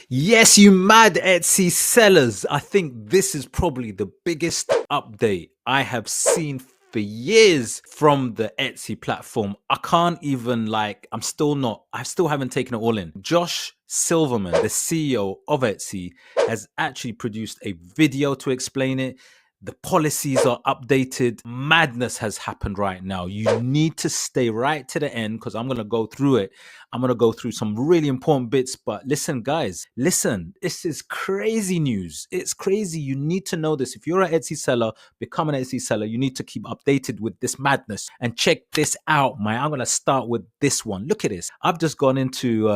Yes, you mad Etsy sellers. I think this is probably the biggest update I have seen for years from the Etsy platform. I can't even I still haven't taken it all in. Josh Silverman, the CEO of Etsy, has actually produced a video to explain it. The policies are updated. Madness has happened right now. You need to stay right to the end because I'm going to go through it. I'm going to go through some really important bits. But listen, guys, listen, this is crazy news. It's crazy. You need to know this. If you're an Etsy seller, become an Etsy seller, you need to keep updated with this madness. And check this out, man. I'm going to start with this one. Look at this. I've just gone into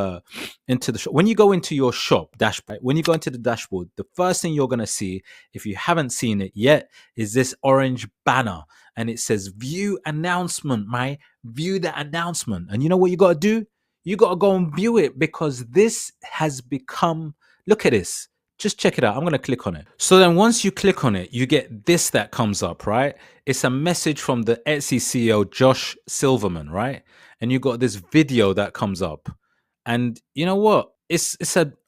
the shop. When you go into your shop dashboard, when you go into the dashboard, the first thing you're going to see, if you haven't seen it yet, is this orange banner. And it says view announcement, view the announcement. And you know what you got to do? You got to go and view it because this has become, look at this. Just check it out. I'm going to click on it. So then once you click on it, you get this that comes up, right? It's a message from the Etsy CEO, Josh Silverman, right? And you got this video that comes up. And you know what? It's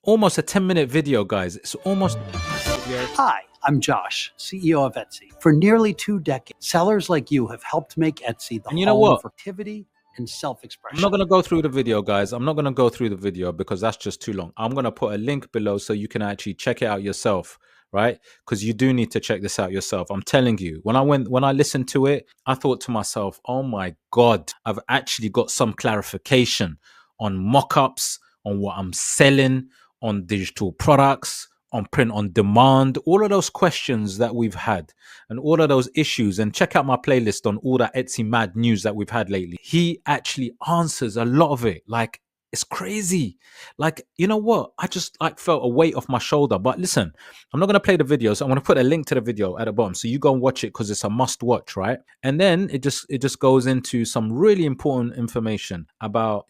almost a 10-minute video, guys. It's almost... Hi, I'm Josh, CEO of Etsy. For nearly 2 decades, sellers like you have helped make Etsy the home for activity and self-expression. I'm not going to go through the video, guys. I'm not going to go through the video because that's just too long. I'm going to put a link below so you can actually check it out yourself, right? Because you do need to check this out yourself. I'm telling you, when I listened to it, I thought to myself, oh my God, I've actually got some clarification on mock-ups, on what I'm selling, on digital products, on print on demand, all of those questions that we've had and all of those issues. And check out my playlist on all that Etsy mad news that we've had lately. He actually answers a lot of it. Like, it's crazy. Like, you know what? I just felt a weight off my shoulder. But listen, I'm not going to play the video. So I'm going to put a link to the video at the bottom. So you go and watch it because it's a must watch, right? And then it just goes into some really important information about,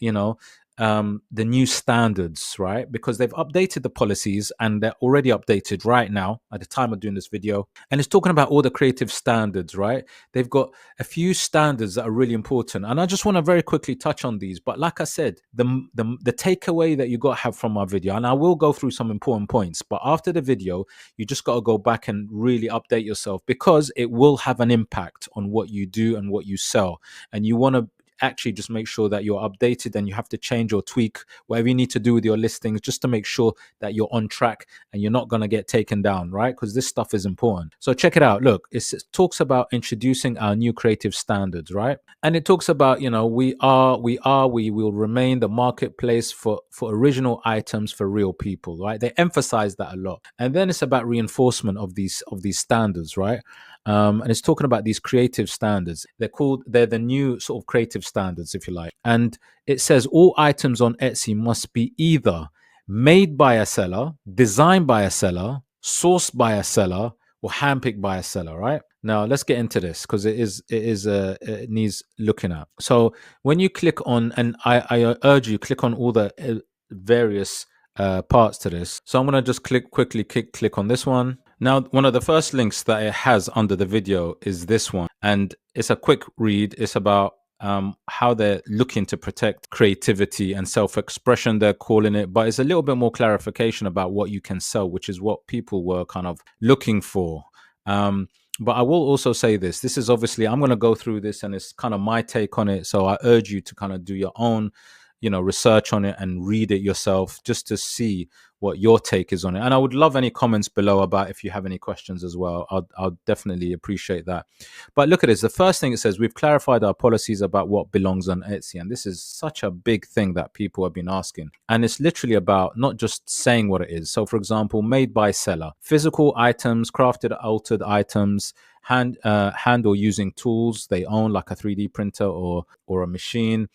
the new standards, right? Because they've updated the policies and they're already updated right now at the time of doing this video. And it's talking about all the creative standards, right? They've got a few standards that are really important. And I just want to very quickly touch on these. But like I said, the takeaway that you got to have from my video, and I will go through some important points, but after the video, you just got to go back and really update yourself because it will have an impact on what you do and what you sell. And you want to actually just make sure that you're updated and you have to change or tweak whatever you need to do with your listings just to make sure that you're on track and you're not going to get taken down, right? Because this stuff is important. So check it out. Look, it talks about introducing our new creative standards, right? And it talks about, we will remain the marketplace for original items for real people, right? They emphasize that a lot. And then it's about reinforcement of these standards, right? And it's talking about these creative standards. They're the new sort of creative standards, if you like. And it says all items on Etsy must be either made by a seller, designed by a seller, sourced by a seller, or handpicked by a seller, right? Now let's get into this because it needs looking at. So when you click on, and I urge you click on all the various parts to this. So I'm going to just quickly click on this one. Now, one of the first links that it has under the video is this one. And it's a quick read. It's about how they're looking to protect creativity and self-expression, they're calling it. But it's a little bit more clarification about what you can sell, which is what people were kind of looking for. But I will also say this. This is obviously, I'm going to go through this and it's kind of my take on it. So I urge you to kind of do your own research on it and read it yourself just to see what your take is on it. And I would love any comments below about if you have any questions as well. I'll definitely appreciate that. But look at this. The first thing it says, we've clarified our policies about what belongs on Etsy. And this is such a big thing that people have been asking. And it's literally about not just saying what it is. So for example, made by seller, physical items, crafted, altered items, hand or using tools they own, like a 3D printer or a machine,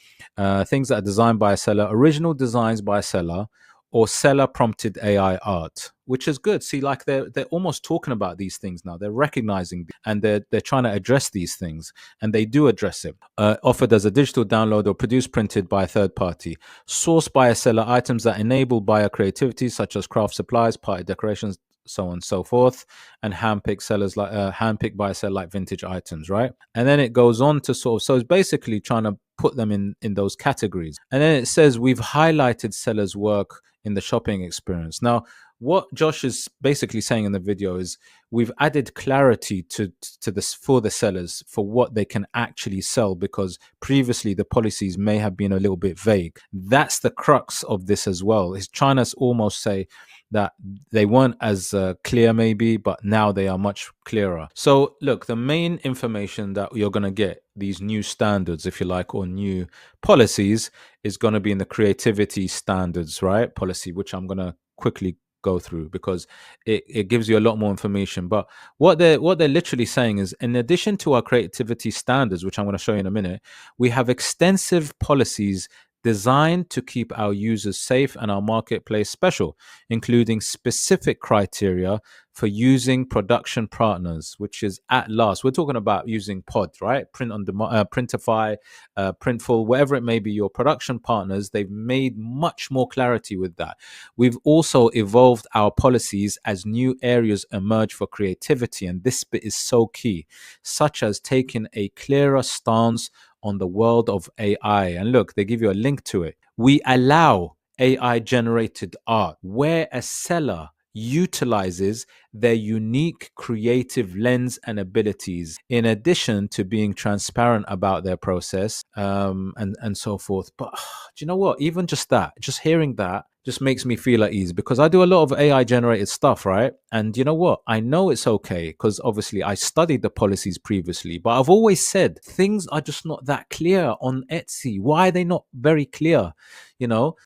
things that are designed by a seller, original designs by a seller, or seller prompted AI art, which is good. See, like they're almost talking about these things now. They're recognizing and they're trying to address these things, and they do address it. Offered as a digital download or produced printed by a third party, sourced by a seller, items that enable buyer creativity such as craft supplies, party decorations, so on and so forth, and handpicked sellers like handpicked by a seller like vintage items, right? And then it goes on to so it's basically trying to put them in those categories. And then it says we've highlighted sellers' work in the shopping experience. Now, what Josh is basically saying in the video is we've added clarity to this for the sellers for what they can actually sell, because previously the policies may have been a little bit vague. That's the crux of this as well. He's trying to almost say that they weren't as clear maybe, but now they are much clearer. So look, the main information that you're going to get, these new standards, if you like, or new policies, is going to be in the creativity standards, right? Policy, which I'm going to quickly go through because it gives you a lot more information. But what they're literally saying is, in addition to our creativity standards, which I'm going to show you in a minute, we have extensive policies designed to keep our users safe and our marketplace special, including specific criteria for using production partners, which is at last. We're talking about using Pod, right? Print on demand, Printify, Printful, whatever it may be, your production partners. They've made much more clarity with that. We've also evolved our policies as new areas emerge for creativity, and this bit is so key, such as taking a clearer stance on the world of AI. And look, they give you a link to it. We allow AI generated art where a seller utilizes their unique creative lens and abilities, in addition to being transparent about their process, and so forth. But do you know what? Even just that, just hearing that, just makes me feel at ease, because I do a lot of AI generated stuff, right? And you know what? I know it's okay because obviously I studied the policies previously, but I've always said things are just not that clear on Etsy. Why are they not very clear? You know,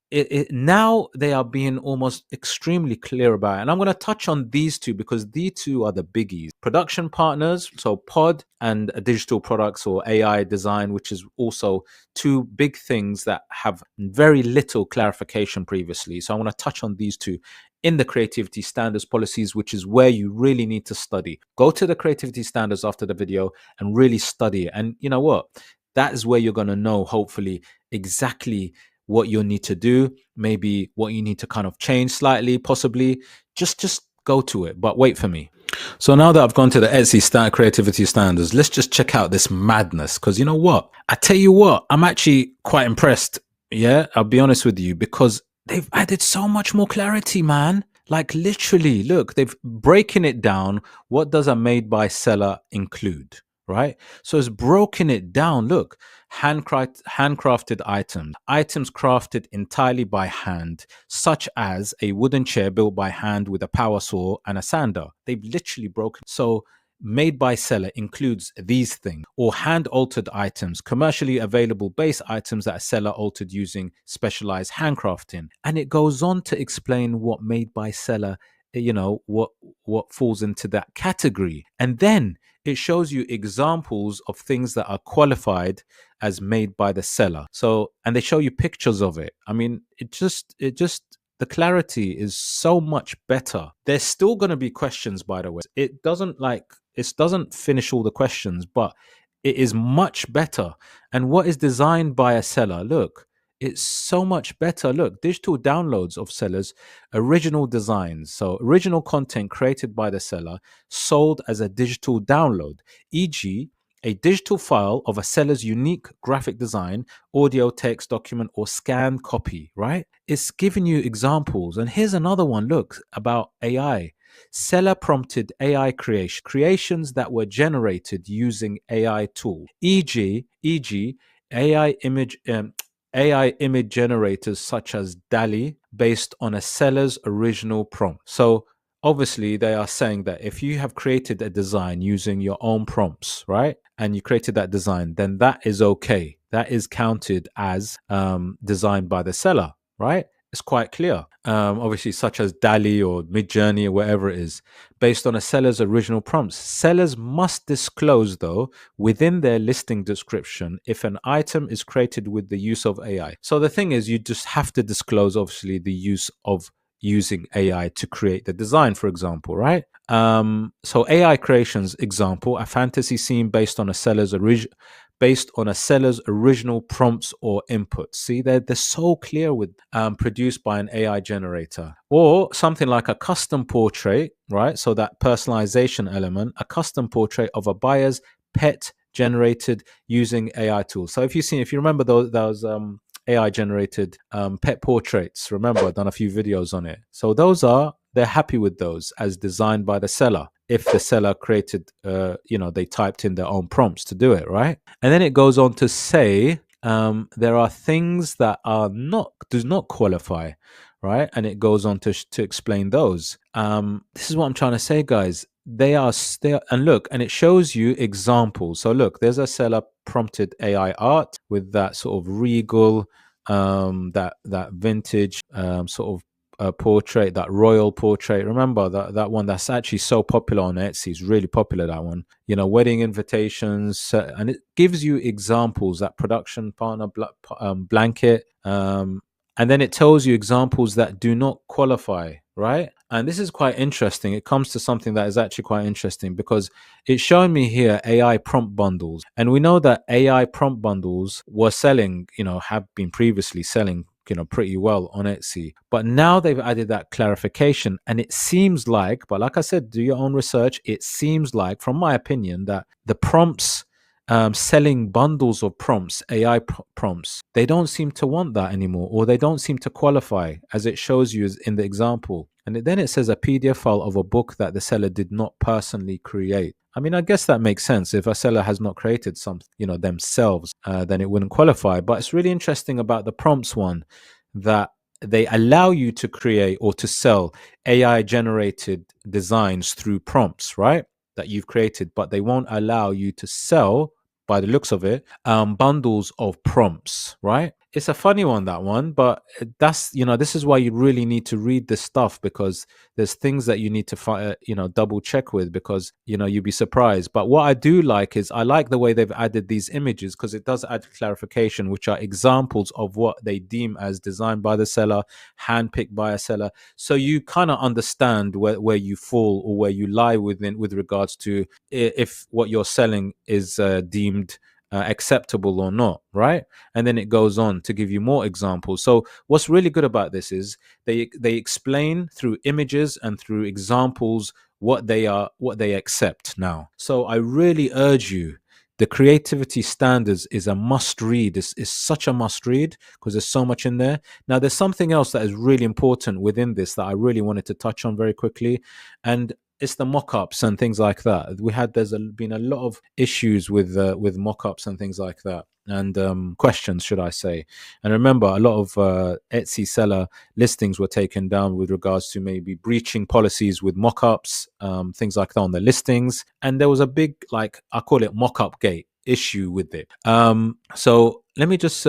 now they are being almost extremely clear about it. And I'm going to touch on these two because these two are the biggies. Production partners, so Pod, and digital products or AI design, which is also two big things that have very little clarification previously. So I want to touch on these two in the creativity standards policies, which is where you really need to study. Go to the creativity standards after the video and really study it. And you know what? That is where you're going to know, hopefully, exactly what you need to do, maybe what you need to kind of change slightly, possibly. Just go to it, but wait for me. So now that I've gone to the Etsy creativity standards, let's just check out this madness. Because you know what? I tell you what, I'm actually quite impressed. Yeah, I'll be honest with you, because they've added so much more clarity, man. Like literally, look, they've breaking it down. What does a made by seller include? Right? So it's broken it down. Look, handcrafted items crafted entirely by hand, such as a wooden chair built by hand with a power saw and a sander. They've literally broken. So made by seller includes these things, or hand altered items, commercially available base items that a seller altered using specialized handcrafting. And it goes on to explain what made by seller, you know, what falls into that category. And then it shows you examples of things that are qualified as made by the seller. So, and they show you pictures of it. I mean, it just the clarity is so much better. There's still going to be questions, by the way. It doesn't finish all the questions, but it is much better. And what is designed by a seller, look, it's so much better. Look, digital downloads of sellers' original designs. So original content created by the seller sold as a digital download, e.g., a digital file of a seller's unique graphic design, audio, text, document, or scanned copy, right? It's giving you examples. And here's another one, look, about AI. Seller prompted AI creations that were generated using AI tool, e.g., AI image generators such as DALL-E, based on a seller's original prompt. So obviously they are saying that if you have created a design using your own prompts, right, and you created that design, then that is okay. That is counted as designed by the seller, right? It's quite clear. Obviously, such as DALL-E or MIDJOURNEY or whatever it is, based on a seller's original prompts. Sellers must disclose, though, within their listing description if an item is created with the use of AI. So the thing is, you just have to disclose, obviously, the use of using AI to create the design, for example, right? So AI creations, example, a fantasy scene based on a seller's original prompts or inputs. See, they're so clear with produced by an AI generator. Or something like a custom portrait, right? So that personalization element, a custom portrait of a buyer's pet generated using AI tools. So if you remember those AI generated pet portraits, remember I've done a few videos on it. So they're happy with those as designed by the seller. If the seller created, they typed in their own prompts to do it, right? And then it goes on to say there are things that does not qualify, right? And it goes on to explain those. This is what I'm trying to say, guys. They are, and look, and it shows you examples. So look, there's a seller prompted AI art with that sort of regal, that vintage sort of portrait, that royal portrait. Remember that one that's actually so popular on Etsy. It's really popular, that one. Wedding invitations, and it gives you examples, that production partner blanket, and then it tells you examples that do not qualify, right? And this is quite interesting. It comes to something that is actually quite interesting, because it's showing me here AI prompt bundles. And we know that AI prompt bundles were selling, have been previously selling, pretty well on Etsy. But now they've added that clarification. And it seems like, but like I said, do your own research. It seems like, from my opinion, that the prompts, selling bundles of prompts, AI prompts, they don't seem to want that anymore, or they don't seem to qualify, as it shows you in the example. And then it says a PDF file of a book that the seller did not personally create. I mean, I guess that makes sense. If a seller has not created something, themselves, then it wouldn't qualify. But it's really interesting about the prompts one, that they allow you to create or to sell AI generated designs through prompts, right? That you've created, but they won't allow you to sell, by the looks of it, bundles of prompts, right? It's a funny one, that one, but that's, this is why you really need to read this stuff, because there's things that you need to double check with, because you'd be surprised. But what I do like is, I like the way they've added these images, because it does add clarification, which are examples of what they deem as designed by the seller, handpicked by a seller. So you kind of understand where you fall, or where you lie with regards to if what you're selling is deemed acceptable or not, right? And then it goes on to give you more examples. So what's really good about this is they explain through images and through examples what they accept now. So I really urge you, the creativity standards is a must read. It's such a must read, because there's so much in there. Now, there's something else that is really important within this that I really wanted to touch on very quickly, and it's the mock-ups and things like that. There's been a lot of issues with mock-ups and things like that, and questions, should I say. And remember, a lot of Etsy seller listings were taken down with regards to maybe breaching policies with mock-ups, things like that on the listings. And there was a big, I call it mock-up gate issue with it. So let me just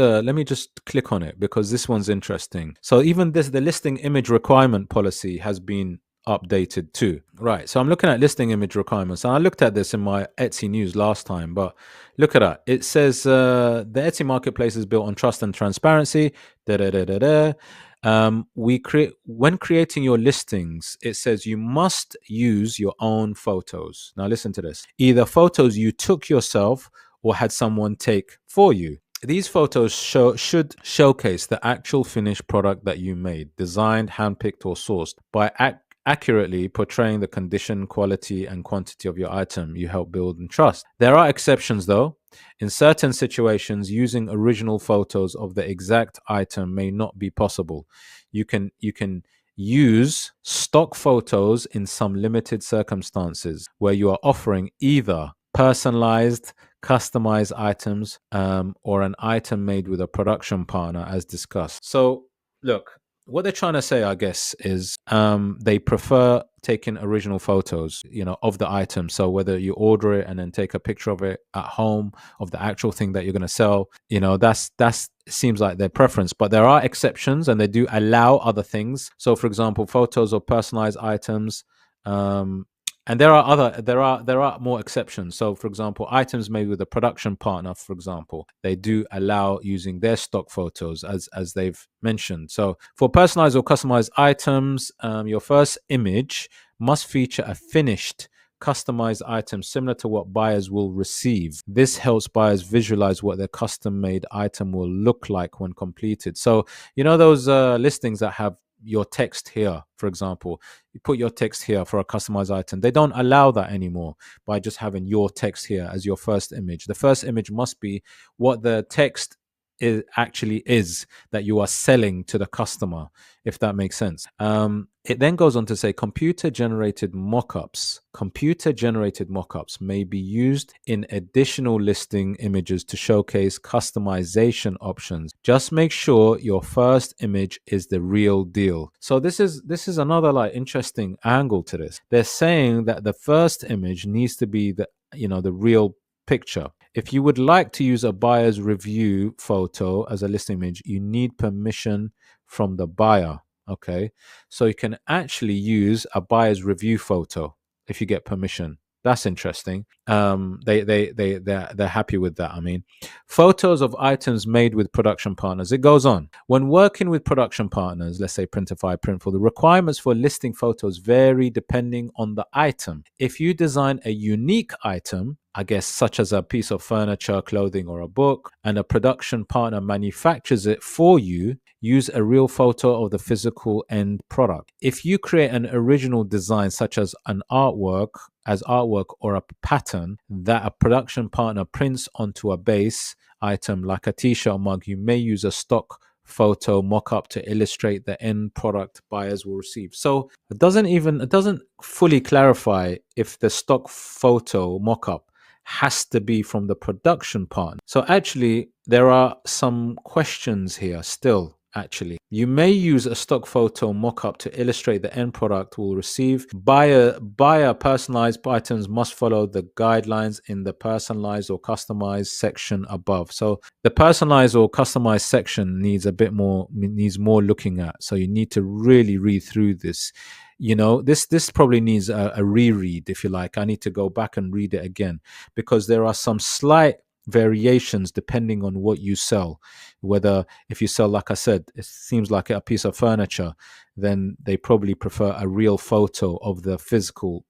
click on it, because this one's interesting. So even the listing image requirement policy has been updated too, right? So I'm looking at listing image requirements, and I looked at this in my Etsy news last time, but look at that. It says the Etsy marketplace is built on trust and transparency. When creating your listings, it says you must use your own photos. Now listen to this: either photos you took yourself or had someone take for you. These photos should showcase the actual finished product that you made, designed, handpicked, or sourced, by accurately portraying the condition, quality, and quantity of your item you help build and trust. There are exceptions, though. In certain situations, using original photos of the exact item may not be possible. You can use stock photos in some limited circumstances, where you are offering either personalized, customized items, or an item made with a production partner, as discussed. So look, what they're trying to say, I guess, is they prefer taking original photos, of the item. So whether you order it and then take a picture of it at home of the actual thing that you're going to sell, that's seems like their preference. But there are exceptions, and they do allow other things. So, for example, photos of personalized items. And there are more exceptions. So, for example, items made with a production partner, for example, they do allow using their stock photos, as they've mentioned. So, for personalized or customized items, your first image must feature a finished, customized item similar to what buyers will receive. This helps buyers visualize what their custom-made item will look like when completed. So, those listings that have your text here, for example. You put your text here for a customized item. They don't allow that anymore by just having your text here as your first image. The first image must be what the text actually is that you are selling to the customer, if that makes sense. It then goes on to say computer generated mockups may be used in additional listing images to showcase customization options. Just make sure your first image is the real deal. So this is another like interesting angle to this. They're saying that the first image needs to be the real picture. If you would like to use a buyer's review photo as a listing image, you need permission from the buyer. Okay, so you can actually use a buyer's review photo if you get permission. That's interesting. They're happy with that. I mean, photos of items made with production partners. It goes on. When working with production partners, let's say Printify, Printful, the requirements for listing photos vary depending on the item. If you design a unique item, I guess, such as a piece of furniture, clothing, or a book, and a production partner manufactures it for you, use a real photo of the physical end product. If you create an original design, such as an artwork or a pattern that a production partner prints onto a base item like a t-shirt or mug, you may use a stock photo mock-up to illustrate the end product buyers will receive. So it doesn't fully clarify if the stock photo mock-up has to be from the production partner. So actually there are some questions here still. Actually, you may use a stock photo mock-up to illustrate the end product will receive. Buyer personalized items must follow the guidelines in the personalized or customized section above. So the personalized or customized section needs more looking at. So you need to really read through this. This probably needs a reread, if you like. I need to go back and read it again, because there are some slight variations depending on what you sell. Whether if you sell, like I said, it seems like a piece of furniture, then they probably prefer a real photo of the physical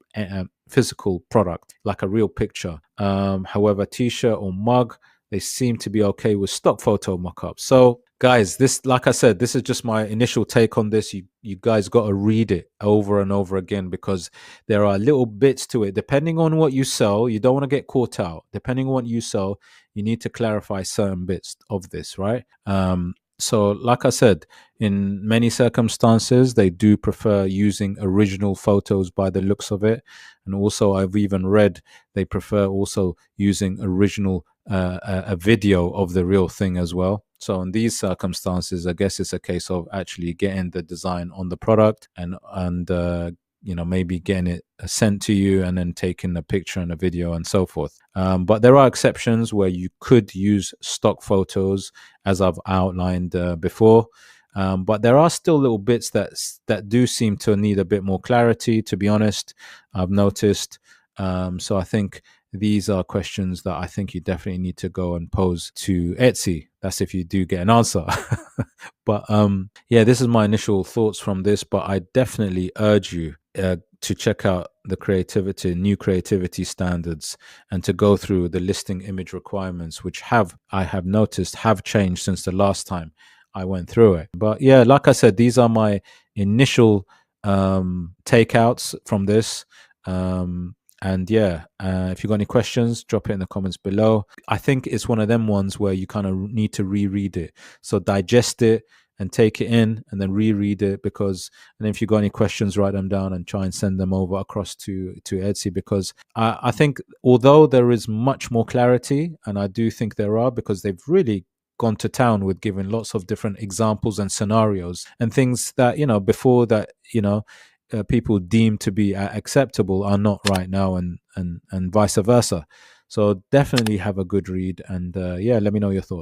product, like a real picture. However, t-shirt or mug, they seem to be okay with stock photo mock-up. So guys, this, like I said, this is just my initial take on this. You guys got to read it over and over again, because there are little bits to it. Depending on what you sell, you don't want to get caught out. Depending on what you sell, you need to clarify certain bits of this, right? So like I said, in many circumstances, they do prefer using original photos by the looks of it. And also, I've even read they prefer also using original a video of the real thing as well. So in these circumstances, I guess it's a case of actually getting the design on the product and maybe getting it sent to you and then taking a picture and a video and so forth. But there are exceptions where you could use stock photos, as I've outlined before. But there are still little bits that do seem to need a bit more clarity, to be honest, I've noticed. So I think these are questions that I think you definitely need to go and pose to Etsy. That's if you do get an answer. But yeah, this is my initial thoughts from this, but I definitely urge you to check out the new creativity standards, and to go through the listing image requirements, which I have noticed have changed since the last time I went through it. But yeah, like I said, these are my initial takeouts from this. And yeah, if you've got any questions, drop it in the comments below. I think it's one of them ones where you kind of need to reread it. So digest it and take it in, and then reread it, and if you've got any questions, write them down and try and send them over across to Etsy, because I think although there is much more clarity, and I do think there are, because they've really gone to town with giving lots of different examples and scenarios and things that, before that, people deem to be acceptable are not right now, and vice versa. So definitely have a good read, and yeah, let me know your thoughts.